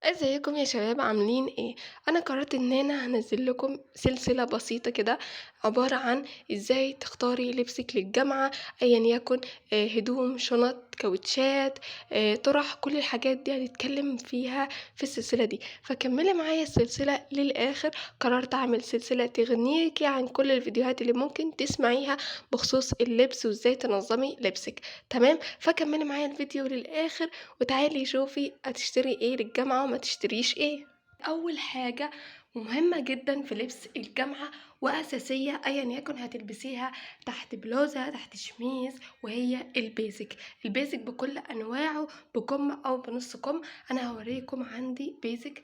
ازيكم يا شباب عاملين ايه؟ انا قررت ان انا هنزل لكم سلسلة بسيطة كده عبارة عن ازاي تختاري لبسك للجامعة ايا يكن. هدوم، شنط، كاوتشات، طرح، كل الحاجات دي هنتكلم فيها في السلسلة دي، فكملي معايا السلسلة للاخر. قررت اعمل سلسلة تغنيكي عن كل الفيديوهات اللي ممكن تسمعيها بخصوص اللبس وازاي تنظمي لبسك. تمام، فكملي معايا الفيديو للاخر وتعالي شوفي هتشتري ايه للجامعة وما تشتريش ايه. اول حاجة مهمة جدا في لبس الجامعة وأساسية أيا يكن هتلبسيها تحت بلوزة تحت شميز، وهي البيزك. البيزك بكل أنواعه، بكم أو بنص كم. أنا هوريكم عندي بيزك،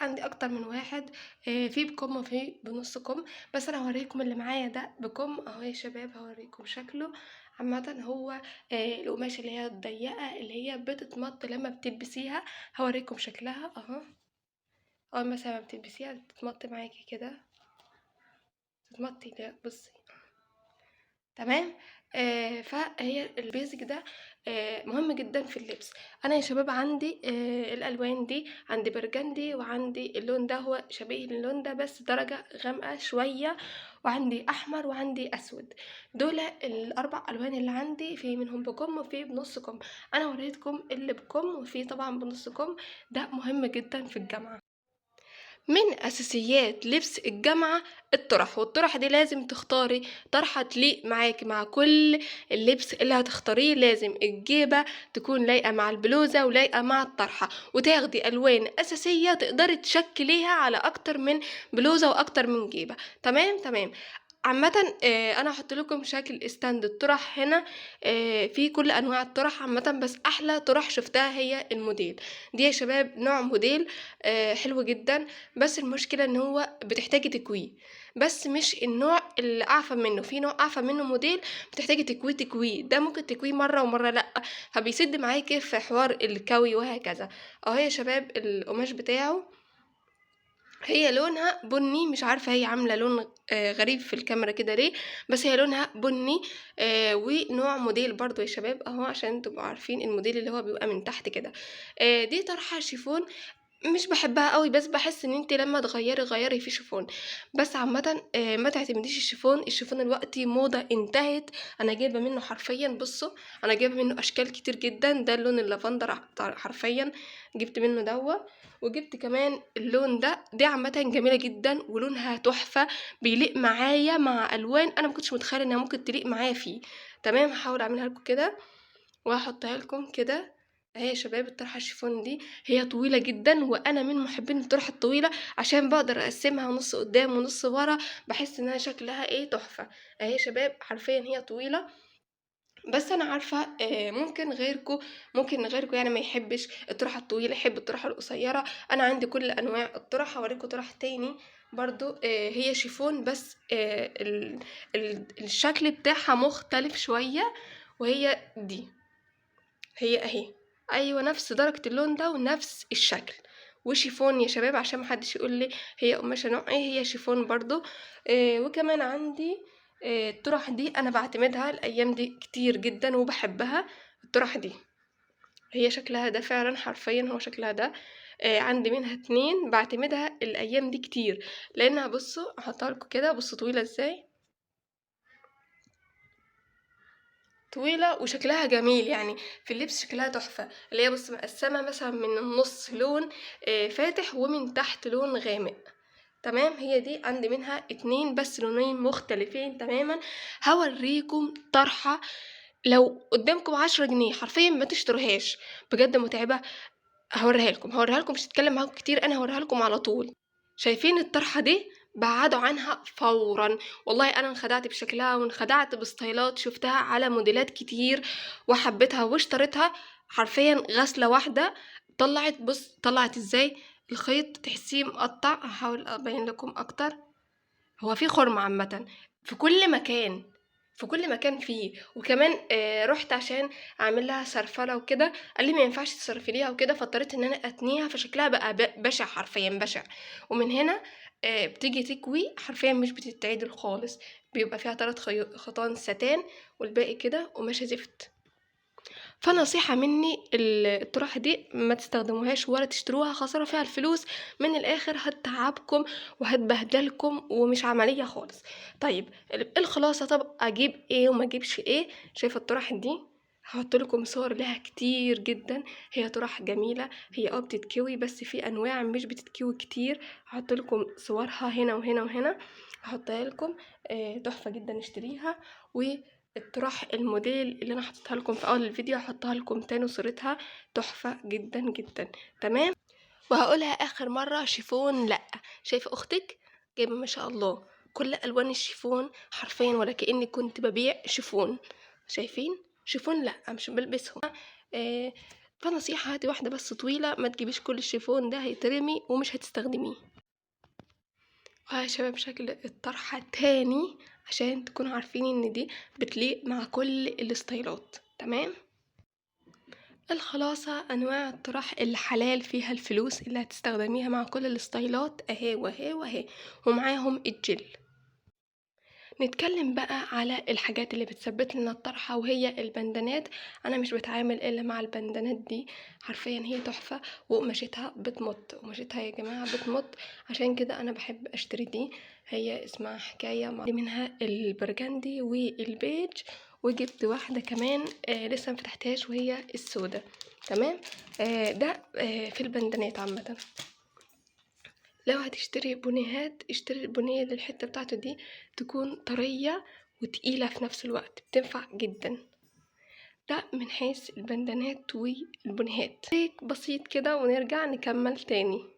عندي أكتر من واحد، في بكم وفي بنص كم، بس أنا هوريكم اللي معايا ده بكم أهو يا شباب. هوريكم شكله. عامة هو القماشة اللي هي الضيقة اللي هي بتتمط لما بتلبسيها. هوريكم شكلها اهو. اول مثلا ما بتلبسيها بتتمط معاكي كده، تتمطي كده بصي. تمام. فهي البيزك ده مهم جدا في اللبس. انا يا شباب عندي الالوان دي، عندي برجندي وعندي اللون ده هو شبيه للون ده بس درجة غامقة شوية، وعندي احمر وعندي اسود. دول الاربع الوان اللي عندي، في منهم بكم وفي بنص كم. انا وريتكم اللي بكم وفي طبعا بنص كم. ده مهم جدا في الجامعة. من اساسيات لبس الجامعة الطرح، والطرح دي لازم تختاري طرحة تليق معاكي مع كل اللبس اللي هتختاريه. لازم الجيبة تكون لايقة مع البلوزة ولايقة مع الطرحة، وتاخدي الوان اساسية تقدري تشكليها على اكتر من بلوزة واكتر من جيبة. تمام تمام. عامة انا هحط لكم شكل استند الطرح هنا، في كل انواع الطرح عامة، بس احلى طرح شفتها هي الموديل دي يا شباب. نوع موديل حلو جدا، بس المشكلة ان هو بتحتاجي تكويه، بس مش النوع اللي اعفن منه. في نوع اعفن منه موديل بتحتاجي تكويه، ده ممكن تكويه مرة ومرة لا، فبيسد معاكي في حوار الكوي وهكذا. اهو يا شباب القماش بتاعه، هي لونها بني، مش عارفة هي عاملة لون غريب في الكاميرا كده ليه، بس هي لونها بني. ونوع موديل برضو يا شباب اهو عشان تبقوا عارفين الموديل اللي هو بيبقى من تحت كده. دي طرحة شيفون، مش بحبها قوي، بس بحس ان انت لما غيري في شيفون. بس عامه ما تعتمديش الشيفون الوقتي موضه انتهت. انا جايبه منه حرفيا، بصوا انا جايبه منه اشكال كتير جدا. ده اللون اللافندر حرفيا جبت منه دوا، وجبت كمان اللون ده. دي عامه جميله جدا ولونها تحفه، بيليق معايا مع الوان انا ما كنتش متخيله انها ممكن تليق معايا فيه. تمام، هحاول اعملها لكم كده وهحطها لكم كده اهي يا شباب. الطرحه الشيفون دي هي طويله جدا، وانا من محبين الطرحه الطويله عشان بقدر اقسمها نص قدام ونص ورا، بحس انها شكلها ايه تحفه. اهي يا شباب حرفيا هي طويله، بس انا عارفه ممكن غيركم يعني ما يحبش الطرحه الطويله، يحب الطرحه القصيره. انا عندي كل انواع الطرح. هوريكم طرح تاني برضو هي شيفون، بس الشكل بتاعها مختلف شويه، وهي دي هي اهي. ايوه نفس درجة اللون ده ونفس الشكل، وشيفون يا شباب عشان محدش يقول لي هي قماشة نوع ايه، هي شيفون برضو. وكمان عندي الطرح دي انا بعتمدها الايام دي كتير جدا وبحبها. الطرح دي هي شكلها ده فعلا حرفيا هو شكلها ده. عندي منها 2 بعتمدها الايام دي كتير، لانها بصوا احطها لكم كده، بصوا طويلة ازاي، طويلة وشكلها جميل يعني في اللبس شكلها تحفة. اللي هي بص مقسمة مثلا من النص لون فاتح ومن تحت لون غامق. تمام، هي دي عندي منها 2 بس لونين مختلفين تماما. هوريكم طرحة لو قدامكم 10 جنيه حرفيا ما تشتروهاش، بجد متعبة. هوريها لكم مش هتكلم معاكم كتير، انا هوريها لكم على طول. شايفين الطرحة دي؟ بعدوا عنها فورا. والله انا انخدعت بشكلها وانخدعت بستايلات شفتها على موديلات كتير وحبيتها واشتريتها. حرفيا غسلة واحدة طلعت، بص طلعت ازاي. الخيط تحسيه مقطع، هحاول ابين لكم اكتر. هو في خرم عامة في كل مكان، في كل مكان فيه. وكمان رحت عشان اعمل لها سرفله وكده، قال لي ما ينفعش تسرفليها وكده، فاضطريت ان انا اتنيها، فشكلها بقى بشع حرفيا بشع. ومن هنا بتيجي تكوي حرفيا مش بتتعدل خالص، بيبقى فيها 3 خطان ستان والباقي كده قماشة زفت. فنصيحة مني الطرح دي ما تستخدموهاش ولا تشتروها، خسارة فيها الفلوس، من الآخر هتتعبكم وهتبهدلكم ومش عملية خالص. طيب الخلاصة، طب أجيب إيه وما أجيبش إيه؟ شايفة الطرح دي؟ هحط لكم صور لها كتير جدا، هي طرح جميلة، هي بتتكوي بس في أنواع مش بتتكوي كتير، هحط لكم صورها هنا وهنا وهنا، هحطها لكم. تحفة جدا، اشتريها. الطرح الموديل اللي انا حطيتها لكم في اول الفيديو هحطها لكم تاني، صورتها تحفة جدا جدا. تمام. وهقولها اخر مرة، شيفون لا. شايفة اختك جايبة ما شاء الله كل الوان الشيفون حرفيا، ولا كأني كنت ببيع شيفون. شايفين؟ شيفون لا، مش بلبسهم. آه فنصيحة، هاتي واحدة بس طويلة، ما تجيبيش كل الشيفون ده، هيترمي ومش هتستخدميه. وها يا شباب شكل الطرحة تاني، عشان تكونوا عارفين ان دي بتليق مع كل الستايلات. تمام. الخلاصة، انواع الطرح الحلال فيها الفلوس اللي هتستخدميها مع كل الستايلات اهي واهي واهي، ومعاهم الجل. نتكلم بقى على الحاجات اللي بتثبت لنا الطرحة، وهي البندانات. انا مش بتعامل الا مع البندانات دي، حرفيا هي تحفة، وقماشتها بتمط، قماشتها يا جماعة بتمط، عشان كده انا بحب اشتري دي. هي اسمها حكاية، منها البرجندي والبيج، وجبت واحدة كمان لسه مفتحتهاش وهي السودة. تمام. ده في البندانات عامة. لو هتشتري بونيهات، اشتري البنية اللي الحتة بتاعته دي تكون طرية وتقيلة في نفس الوقت، بتنفع جدا. ده من حيث البندانات والبنيهات. بسيط كده، ونرجع نكمل تاني.